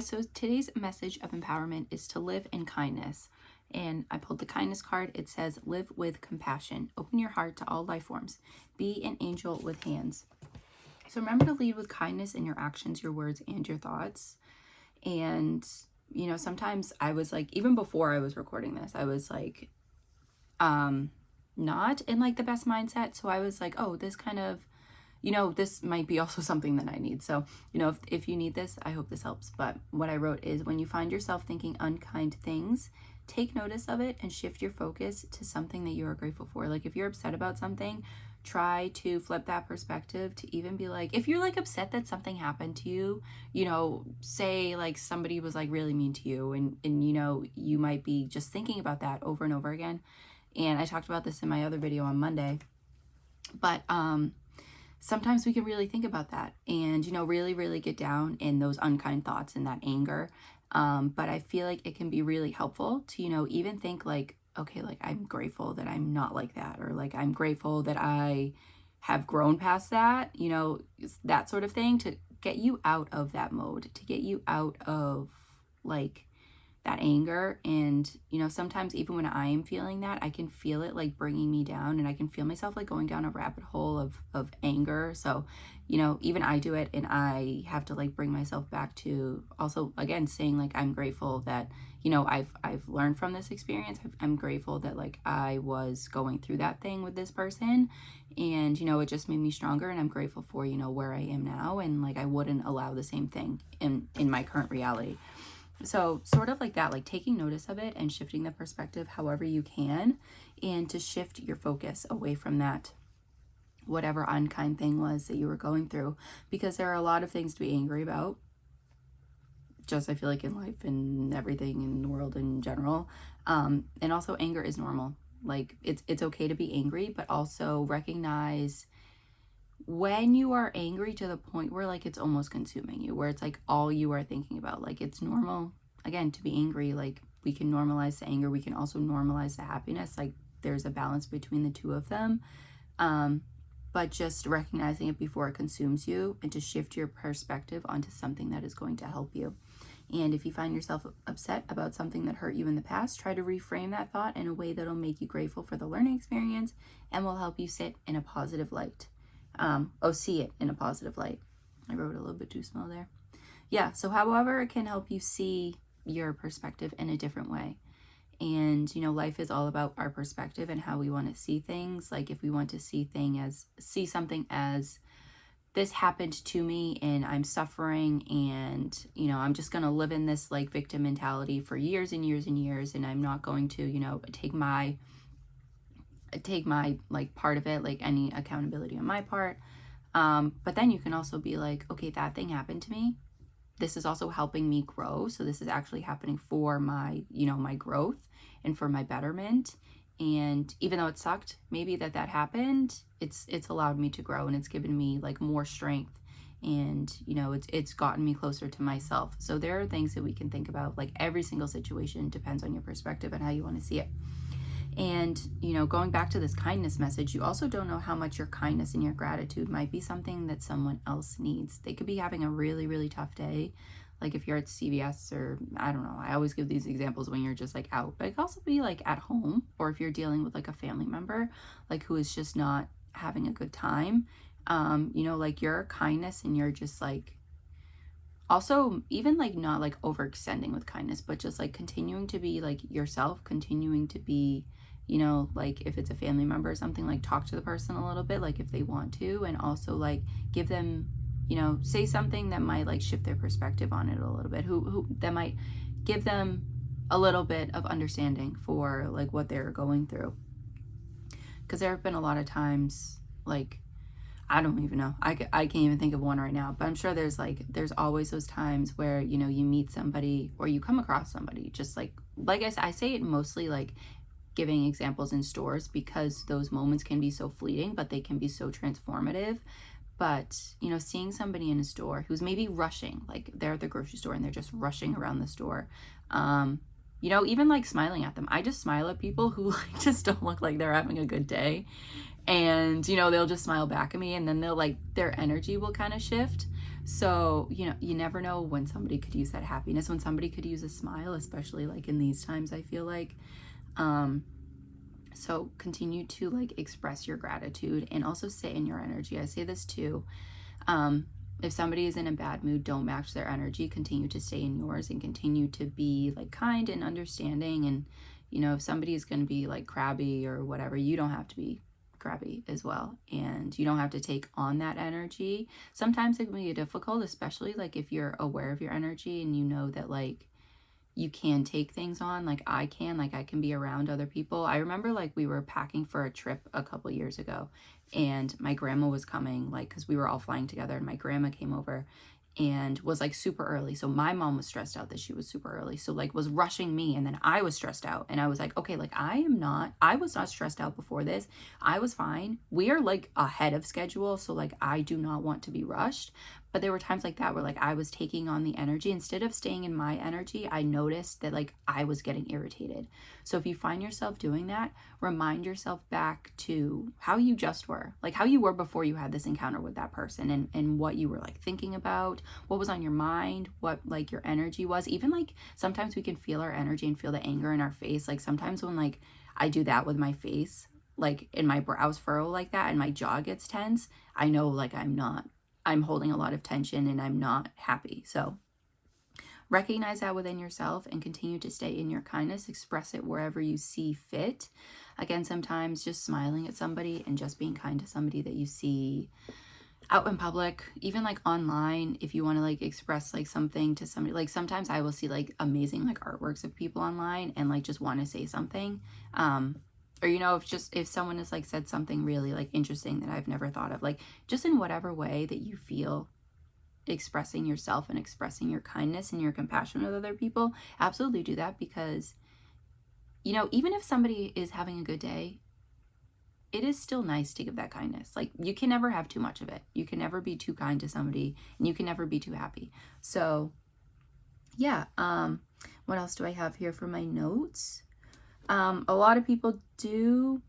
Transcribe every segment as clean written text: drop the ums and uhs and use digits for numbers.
So today's message of empowerment is to live in kindness. And I pulled the kindness card. It says, live with compassion. Open your heart to all life forms. Be an angel with hands. So remember to lead with kindness in your actions, your words, and your thoughts. And, sometimes I was like, even before I was recording this, I was like, not in like the best mindset. So I was like, oh, this kind of, this might be also something that I need. So, if you need this, I hope this helps. But what I wrote is, when you find yourself thinking unkind things, take notice of it and shift your focus to something that you are grateful for. Like if you're upset about something, try to flip that perspective to even be like, if you're like upset that something happened to you, say like somebody was like really mean to you, and you might be just thinking about that over and over again. And I talked about this in my other video on Monday. But sometimes we can really think about that and, really, really get down in those unkind thoughts and that anger. But I feel like it can be really helpful to, even think like, okay, like I'm grateful that I'm not like that, or like I'm grateful that I have grown past that, that sort of thing, to get you out of that mode, to get you out of like that anger. And sometimes even when I am feeling that, I can feel it like bringing me down, and I can feel myself like going down a rabbit hole of anger. So even I do it, and I have to like bring myself back to also again saying like I'm grateful that I've learned from this experience. I'm grateful that like I was going through that thing with this person, and it just made me stronger, and I'm grateful for where I am now, and like I wouldn't allow the same thing in my current reality. So sort of like that, like taking notice of it and shifting the perspective however you can, and to shift your focus away from that whatever unkind thing was that you were going through, because there are a lot of things to be angry about, just I feel like in life and everything in the world in general. And also anger is normal. Like it's okay to be angry, but also recognize when you are angry to the point where like it's almost consuming you, where it's like all you are thinking about. Like it's normal again to be angry. Like we can normalize the anger, we can also normalize the happiness. Like there's a balance between the two of them. But just recognizing it before it consumes you, and to shift your perspective onto something that is going to help you. And if you find yourself upset about something that hurt you in the past, try to reframe that thought in a way that'll make you grateful for the learning experience and will help you sit in a positive light. See it in a positive light. I wrote a little bit too small there. Yeah, so however it can help you see your perspective in a different way. And, life is all about our perspective and how we want to see things. Like if we want to see something as this happened to me and I'm suffering, and, I'm just going to live in this like victim mentality for years and years and years. And I'm not going to, take my like part of it, like any accountability on my part. But then you can also be like, okay, that thing happened to me. This is also helping me grow. So this is actually happening for my, my growth and for my betterment. And even though it sucked, maybe that happened, it's allowed me to grow, and it's given me like more strength, and it's gotten me closer to myself. So there are things that we can think about. Like every single situation depends on your perspective and how you want to see it. And, going back to this kindness message, you also don't know how much your kindness and your gratitude might be something that someone else needs. They could be having a really, really tough day. Like if you're at CVS, or I don't know, I always give these examples when you're just like out, but it could also be like at home, or if you're dealing with like a family member, like who is just not having a good time. Like your kindness, and you're just like, also even like not like overextending with kindness, but just like continuing to be like yourself, continuing to be, like if it's a family member or something, like talk to the person a little bit, like if they want to, and also like give them, say something that might like shift their perspective on it a little bit, who that might give them a little bit of understanding for like what they're going through. Because there have been a lot of times, like I don't even know. I can't even think of one right now, but I'm sure there's always those times where, you meet somebody or you come across somebody, just like I say it mostly like giving examples in stores, because those moments can be so fleeting, but they can be so transformative. But, seeing somebody in a store who's maybe rushing, like they're at the grocery store and they're just rushing around the store, even like smiling at them. I just smile at people who like just don't look like they're having a good day. And, they'll just smile back at me, and then they'll like, their energy will kind of shift. So, you never know when somebody could use that happiness, when somebody could use a smile, especially like in these times, I feel like. So continue to like express your gratitude and also sit in your energy. I say this too. If somebody is in a bad mood, don't match their energy. Continue to stay in yours and continue to be like kind and understanding. And, if somebody is going to be like crabby or whatever, you don't have to be crabby as well. And you don't have to take on that energy. Sometimes it can be difficult, especially like if you're aware of your energy and you know that like you can take things on, like I can be around other people. I remember like we were packing for a trip a couple years ago, and my grandma was coming, like, because we were all flying together, and my grandma came over and was like super early. So my mom was stressed out that she was super early, so like was rushing me, and then I was stressed out, and I was like, okay, like I was not stressed out before this. I was fine. We are like ahead of schedule, so like I do not want to be rushed. But there were times like that where like I was taking on the energy instead of staying in my energy. I noticed that like I was getting irritated. So if you find yourself doing that, remind yourself back to how you just were, like how you were before you had this encounter with that person, and what you were like thinking about, what was on your mind, what like your energy was. Even like sometimes we can feel our energy and feel the anger in our face. Like sometimes when like I do that with my face, like in my brows furrow like that and my jaw gets tense, I know like I'm holding a lot of tension and I'm not happy. So recognize that within yourself and continue to stay in your kindness. Express it wherever you see fit. Again, sometimes just smiling at somebody and just being kind to somebody that you see out in public, even like online, if you want to like express like something to somebody. Like sometimes I will see like amazing like artworks of people online and like just want to say something. Or if someone has like said something really like interesting that I've never thought of, like just in whatever way that you feel expressing yourself and expressing your kindness and your compassion with other people, absolutely do that. Because even if somebody is having a good day, it is still nice to give that kindness. Like you can never have too much of it. You can never be too kind to somebody, and you can never be too happy. So yeah, what else do I have here for my notes? A lot of people do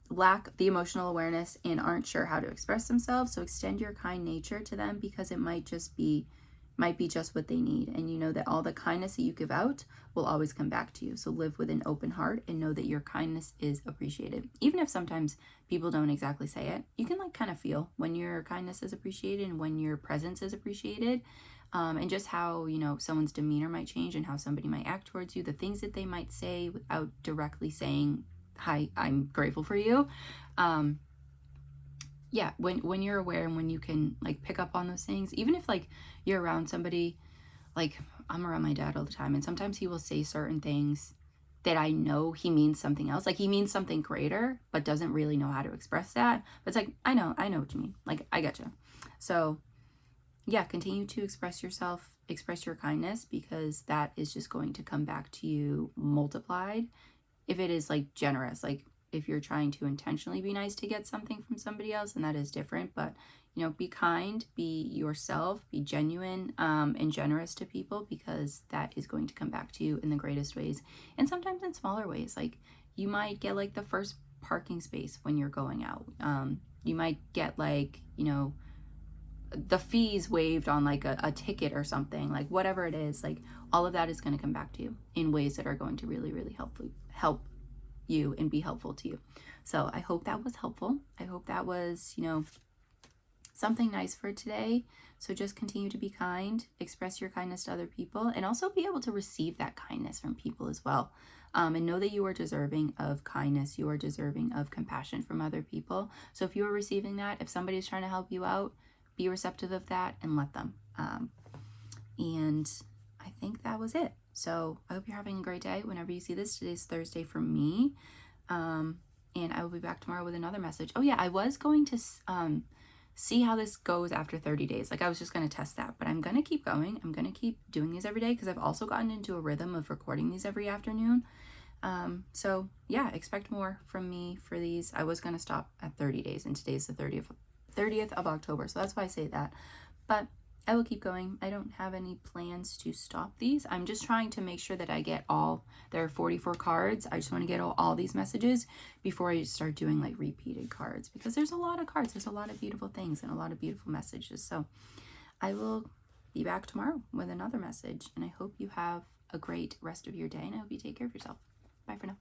lack the emotional awareness and aren't sure how to express themselves. So extend your kind nature to them, because it might be just what they need. And you know that all the kindness that you give out will always come back to you. So live with an open heart and know that your kindness is appreciated. Even if sometimes people don't exactly say it, you can like kind of feel when your kindness is appreciated and when your presence is appreciated. And just how, someone's demeanor might change and how somebody might act towards you, the things that they might say without directly saying, hi, I'm grateful for you. Yeah, when you're aware and when you can like pick up on those things, even if like you're around somebody, like I'm around my dad all the time, and sometimes he will say certain things that I know he means something else. Like he means something greater, but doesn't really know how to express that. But it's like, I know what you mean. Like, I get you. So yeah, continue to express yourself, express your kindness, because that is just going to come back to you multiplied. If it is like generous, like if you're trying to intentionally be nice to get something from somebody else, and that is different. But be kind, be yourself, be genuine, and generous to people, because that is going to come back to you in the greatest ways. And sometimes in smaller ways, like you might get like the first parking space when you're going out. You might get like, the fees waived on like a ticket or something, like whatever it is, like all of that is going to come back to you in ways that are going to really, really help you and be helpful to you. So I hope that was helpful. I hope that was, something nice for today. So just continue to be kind, express your kindness to other people, and also be able to receive that kindness from people as well. And know that you are deserving of kindness. You are deserving of compassion from other people. So if you are receiving that, if somebody's trying to help you out, be receptive of that and let them. And I think that was it. So I hope you're having a great day whenever you see this. Today's Thursday for me. And I will be back tomorrow with another message. Oh yeah, I was going to see how this goes after 30 days. Like I was just going to test that, but I'm going to keep going. I'm going to keep doing these every day, because I've also gotten into a rhythm of recording these every afternoon. So yeah, expect more from me for these. I was going to stop at 30 days, and today's the 30th of October. So that's why I say that, but I will keep going. I don't have any plans to stop these. I'm just trying to make sure that I get there are 44 cards. I just want to get all these messages before I start doing like repeated cards, because there's a lot of cards. There's a lot of beautiful things and a lot of beautiful messages. So I will be back tomorrow with another message. And I hope you have a great rest of your day. And I hope you take care of yourself. Bye for now.